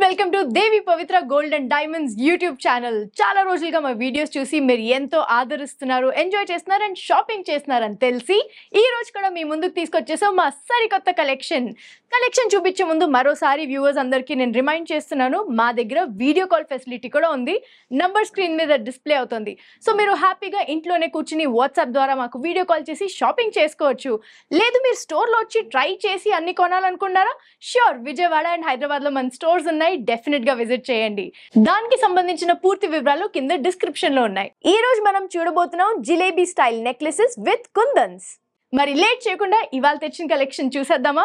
Welcome to Devi Pavitra gold and diamonds YouTube channel. చాలా రోజులుగా మా వీడియోస్ చూసి మీరు ఎంతో ఆదరిస్తున్నారు, ఎంజాయ్ చేస్తున్నారు అండ్ షాపింగ్ చేస్తున్నారని తెలిసి ఈ రోజు కూడా మీ ముందుకు తీసుకొచ్చేసాం మా సరికొత్త కలెక్షన్ చూపించే ముందు మరోసారి వ్యూవర్స్ అందరికీ నేను రిమైండ్ చేస్తున్నాను, మా దగ్గర వీడియో కాల్ ఫెసిలిటీ కూడా ఉంది. నంబర్ స్క్రీన్ మీద డిస్ప్లే అవుతుంది. సో మీరు హ్యాపీగా ఇంట్లోనే కూర్చుని వాట్సాప్ ద్వారా మాకు వీడియో కాల్ చేసి షాపింగ్ చేసుకోవచ్చు. లేదు మీరు స్టోర్లో వచ్చి ట్రై చేసి అన్ని కొనాలనుకున్నారా? ష్యూర్, విజయవాడ అండ్ హైదరాబాద్లో మన స్టోర్స్ ఉన్నాయి, డెఫినెట్ గా విజిట్ చేయండి. దానికి సంబంధించిన పూర్తి వివరాలు కింద డిస్క్రిప్షన్ లో ఉన్నాయి. ఈ రోజు మనం చూడబోతున్నాం జిలేబీ స్టైల్ నెక్లెసెస్ విత్ కుందన్స్. మరి లేట్ చేయకుండా ఇవాళ తెచ్చిన కలెక్షన్ చూసేద్దామా?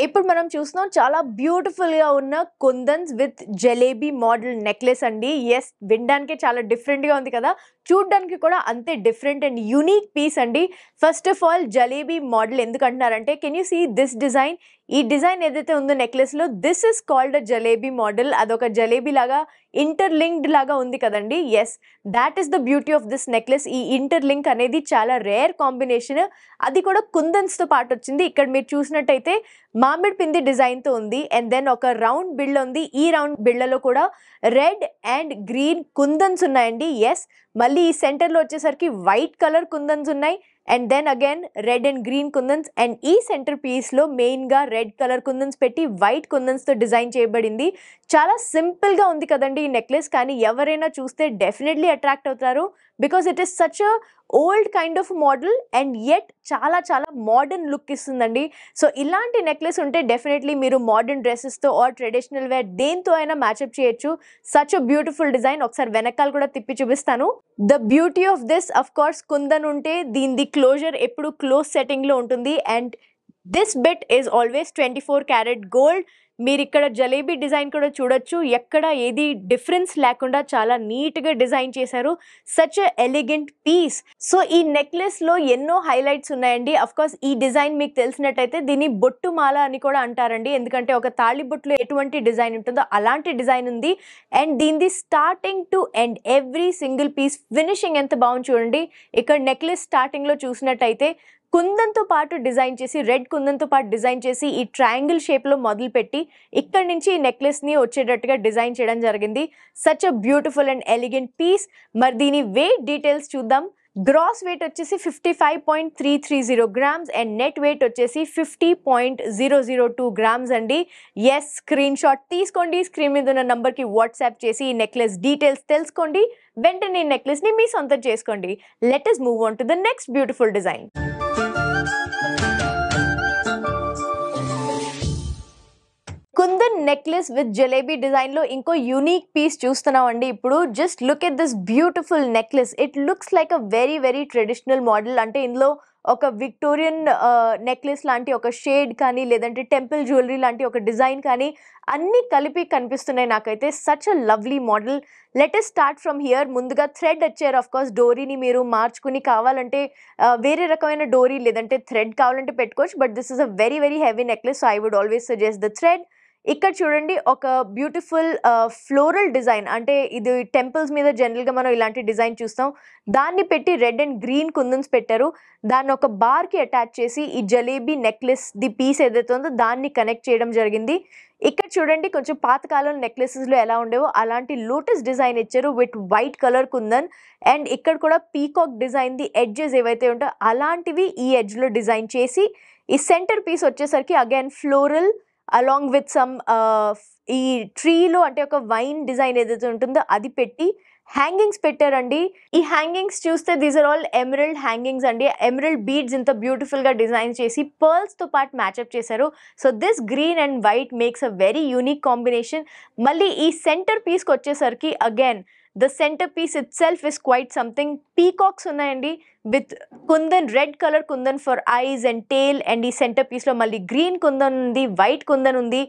ఇప్పుడు మనం చూస్తున్నాం చాలా బ్యూటిఫుల్ గా ఉన్న kundans with jalebi model necklace అండి. ఎస్, వినడానికి చాలా డిఫరెంట్ గా ఉంది కదా, చూడడానికి కూడా అంతే డిఫరెంట్ అండ్ యూనిక్ పీస్ అండి. First of all jalebi model ఎందుకు అంటున్నారంటే, can you see this design? ఈ డిజైన్ ఏదైతే ఉందో నెక్లెస్ లో, this is called a jalebi model. అదొక జలేబీ లాగా ఇంటర్లింక్డ్ లాగా ఉంది కదండి. Yes, that is the beauty of this necklace. ఈ ఇంటర్లింక్ అనేది చాలా రేర్ కాంబినేషన్, అది కూడా కుందన్స్ తో పాటు వచ్చింది. ఇక్కడ మీరు చూసినట్టయితే మామిడి పిండి డిజైన్ తో ఉంది అండ్ దెన్ ఒక రౌండ్ బిళ్ళ ఉంది. ఈ రౌండ్ బిళ్ళలో కూడా రెడ్ అండ్ గ్రీన్ కుందన్స్ ఉన్నాయండి. ఎస్, మళ్ళీ ఈ సెంటర్లో వచ్చేసరికి వైట్ కలర్ కుందన్స్ ఉన్నాయి and then again red and green kundans. And ఈ సెంటర్ పీస్లో మెయిన్గా రెడ్ కలర్ కుందన్స్ పెట్టి వైట్ కుందన్స్తో డిజైన్ చేయబడింది. చాలా సింపుల్గా ఉంది కదండి ఈ నెక్లెస్, కానీ ఎవరైనా చూస్తే డెఫినెట్లీ అట్రాక్ట్ అవుతారు because it is such a old kind of model and yet చాలా చాలా మోడర్న్ లుక్ ఇస్తుందండి. సో ఇలాంటి నెక్లెస్ ఉంటే డెఫినెట్లీ మీరు మోడర్న్ డ్రెస్సెస్తో ఆర్ ట్రెడిషనల్ వేర్ దేంతో అయినా మ్యాచ్అప్ చేయొచ్చు. Such a beautiful design. ఒకసారి వెనకాల కూడా తిప్పి చూపిస్తాను. The beauty of this, of course kundan ఉంటే దీని క్లోజర్ ఎప్పుడు క్లోజ్ సెట్టింగ్లో ఉంటుంది and this bit is always 24 carat gold. మీరు ఇక్కడ జలేబీ డిజైన్ కూడా చూడొచ్చు, ఎక్కడ ఏది డిఫరెన్స్ లేకుండా చాలా నీట్గా డిజైన్ చేశారు. Such a elegant piece. So ఈ నెక్లెస్లో ఎన్నో హైలైట్స్ ఉన్నాయండి. అఫ్ కోర్స్ ఈ డిజైన్ మీకు తెలిసినట్టయితే దీన్ని బొట్టు మాల అని కూడా అంటారండి, ఎందుకంటే ఒక తాళి బొట్టులో ఎటువంటి డిజైన్ ఉంటుందో అలాంటి డిజైన్ ఉంది. అండ్ దీనిది starting to end every single piece finishing ఎంత బాగుంది చూడండి. ఇక్కడ నెక్లెస్ స్టార్టింగ్లో చూసినట్టయితే కుందన్తో పాటు డిజైన్ చేసి, రెడ్ కుందన్తో పాటు డిజైన్ చేసి ఈ ట్రయాంగిల్ షేప్లో మొదలుపెట్టి ఇక్కడి నుంచి ఈ నెక్లెస్ని వచ్చేటట్టుగా డిజైన్ చేయడం జరిగింది. Such a beautiful and elegant piece. మరి దీని వెయిట్ డీటెయిల్స్ చూద్దాం. గ్రాస్ వెయిట్ వచ్చేసి 55.330 గ్రామ్స్ అండ్ నెట్ వెయిట్ వచ్చేసి 50.002 గ్రామ్స్ అండి. ఎస్, స్క్రీన్ షాట్ తీసుకోండి, స్క్రీన్ మీద ఉన్న నంబర్కి వాట్సాప్ చేసి ఈ నెక్లెస్ డీటెయిల్స్ తెలుసుకోండి. వెంటనే ఈ నెక్లెస్ని మీ సొంతం చేసుకోండి. Let us move on to the next beautiful design. Kundan necklace with jalebi డిజైన్లో ఇంకో యూనిక్ పీస్ చూస్తున్నాం అండి. ఇప్పుడు just look at this beautiful necklace. It looks like a very very traditional model. అంటే ఇందులో ఒక విక్టోరియన్ నెక్లెస్ లాంటి ఒక షేడ్ కానీ, లేదంటే టెంపుల్ జ్యువెలరీ లాంటి ఒక డిజైన్ కానీ అన్నీ కలిపి కనిపిస్తున్నాయి నాకైతే. Such a lovely model. Let us start from here. ముందుగా థ్రెడ్ వచ్చారు. ఆఫ్ కోర్స్ డోరీని మీరు మార్చుకుని కావాలంటే వేరే రకమైన డోరీ లేదంటే థ్రెడ్ కావాలంటే పెట్టుకోవచ్చు. But this is a very very heavy necklace, so I would always suggest the thread. ఇక్కడ చూడండి ఒక బ్యూటిఫుల్ ఫ్లోరల్ డిజైన్, అంటే ఇది టెంపుల్స్ మీద జనరల్గా మనం ఇలాంటి డిజైన్ చూస్తాం. దాన్ని పెట్టి రెడ్ అండ్ గ్రీన్ కుందన్స్ పెట్టారు. దాన్ని ఒక బార్కి అటాచ్ చేసి ఈ జలేబీ నెక్లెస్ ది పీస్ ఏదైతే ఉందో దాన్ని కనెక్ట్ చేయడం జరిగింది. ఇక్కడ చూడండి కొంచెం పాతకాలం నెక్లెసెస్లో ఎలా ఉండేవో అలాంటి లోటస్ డిజైన్ ఇచ్చారు with white colour kundan. And ఇక్కడ కూడా పీకాక్ డిజైన్ ది ఎడ్జెస్ ఏవైతే ఉంటాయో అలాంటివి ఈ ఎడ్జ్లో డిజైన్ చేసి, ఈ సెంటర్ పీస్ వచ్చేసరికి again floral along with some ఈ ట్రీలో అంటే ఒక వైన్ డిజైన్ ఏదైతే ఉంటుందో అది పెట్టి హ్యాంగింగ్స్ పెట్టారండి. ఈ హ్యాంగింగ్స్ చూస్తే these are all emerald hangings అండి. ఎమరల్డ్ బీడ్స్ ఇంత బ్యూటిఫుల్గా డిజైన్ చేసి పర్ల్స్తో పాటు మ్యాచ్అప్ చేశారు. So this green and white makes a very unique combination. మళ్ళీ ఈ సెంటర్ పీస్కి వచ్చేసరికి again the center piece itself is quite something. Peacocks ఉన్నాయండి with kundan, red colour kundan for eyes and tail. And ఈ సెంటర్ పీస్లో మళ్ళీ green kundan ఉంది, white kundan ఉంది.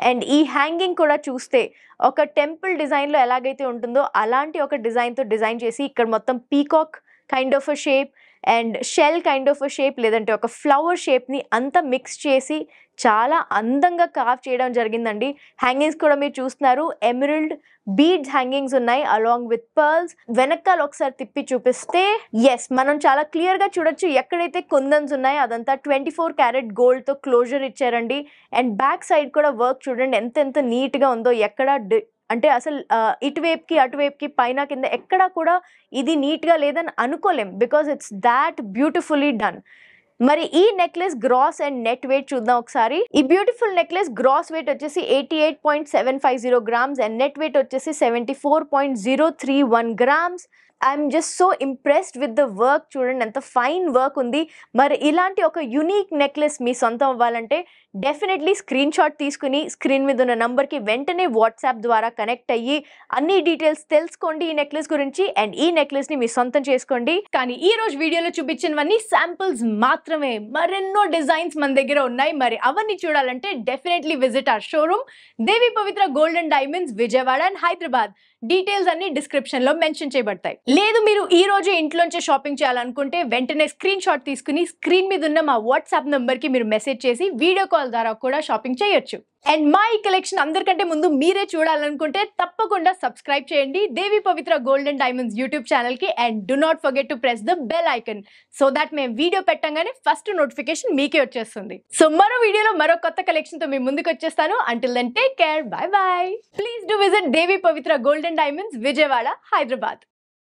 అండ్ ఈ హ్యాంగింగ్ కూడా చూస్తే ఒక టెంపుల్ డిజైన్లో ఎలాగైతే ఉంటుందో అలాంటి ఒక డిజైన్తో డిజైన్ చేసి ఇక్కడ మొత్తం peacock kind of a shape and shell kind of shape లేదంటే ఒక ఫ్లవర్ షేప్ని అంతా మిక్స్ చేసి చాలా అందంగా కార్వ్ చేయడం జరిగిందండి. హ్యాంగింగ్స్ కూడా మీరు చూస్తున్నారు, ఎమరల్డ్ బీడ్స్ హ్యాంగింగ్స్ ఉన్నాయి అలాంగ్ విత్ పర్ల్స్. వెనకాల ఒకసారి తిప్పి చూపిస్తే ఎస్, మనం చాలా క్లియర్ గా చూడొచ్చు ఎక్కడైతే కుందన్స్ ఉన్నాయో అదంతా 24 క్యారెట్ గోల్డ్ తో క్లోజర్ ఇచ్చారండి. అండ్ బ్యాక్ సైడ్ కూడా వర్క్ చూడండి ఎంత నీట్ గా ఉందో. ఎక్కడ అంటే అసలు ఇటువైపుకి అటువైపుకి పైన కింద ఎక్కడా కూడా ఇది నీట్గా లేదని అనుకోలేం, because it's that beautifully done. మరి ఈ necklace gross and net weight చూద్దాం ఒకసారి. ఈ బ్యూటిఫుల్ నెక్లెస్ గ్రాస్ వెయిట్ వచ్చేసి 88.750 గ్రామ్స్ అండ్ నెట్ వెయిట్ వచ్చేసి 74.031 grams. I'm just so impressed with the work. చూడండి ఎంత ఫైన్ వర్క్ ఉంది. మరి ఇలాంటి ఒక యునీక్ నెక్లెస్ మీ సొంతం అవ్వాలంటే డెఫినెట్లీ స్క్రీన్ షాట్ తీసుకుని స్క్రీన్ మీద ఉన్న నంబర్కి వెంటనే వాట్సాప్ ద్వారా కనెక్ట్ అయ్యి అన్ని డీటెయిల్స్ తెలుసుకోండి ఈ నెక్లెస్ గురించి అండ్ ఈ నెక్లెస్ని మీ సొంతం చేసుకోండి. కానీ ఈ రోజు వీడియోలో చూపించినవన్నీ శాంపుల్స్ మాత్రమే. మరెన్నో డిజైన్స్ మన దగ్గర ఉన్నాయి. మరి అవన్నీ చూడాలంటే definitely visit our showroom Devi Pavitra gold and diamonds, Vijayawada and Hyderabad. Details అన్ని డిస్క్రిప్షన్ లో మెన్షన్ చేయబడతాయి. లేదు మీరు ఈ రోజు ఇంట్లోంచే షాపింగ్ చేయాలనుకుంటే వెంటనే స్క్రీన్ షాట్ తీసుకుని స్క్రీన్ మీద ఉన్న మా వాట్సాప్ నంబర్ కి మీరు మెసేజ్ చేసి వీడియో కాల్ ద్వారా కూడా షాపింగ్ చేయొచ్చు. అండ్ మా ఈ కలెక్షన్ అందరికంటే ముందు మీరే చూడాలనుకుంటే తప్పకుండా సబ్స్క్రైబ్ చేయండి Devi Pavitra gold and diamonds YouTube channel కి. And do not forget to press the bell icon so that మేము వీడియో పెట్టంగానే ఫస్ట్ నోటిఫికేషన్ మీకే వచ్చేస్తుంది. సో మరో వీడియోలో మరో కొత్త కలెక్షన్ తో మీ ముందుకు వచ్చేస్తాను. Until then take care, bye bye. Please do visit Devi Pavitra gold and diamonds, Vijayawada, Hyderabad.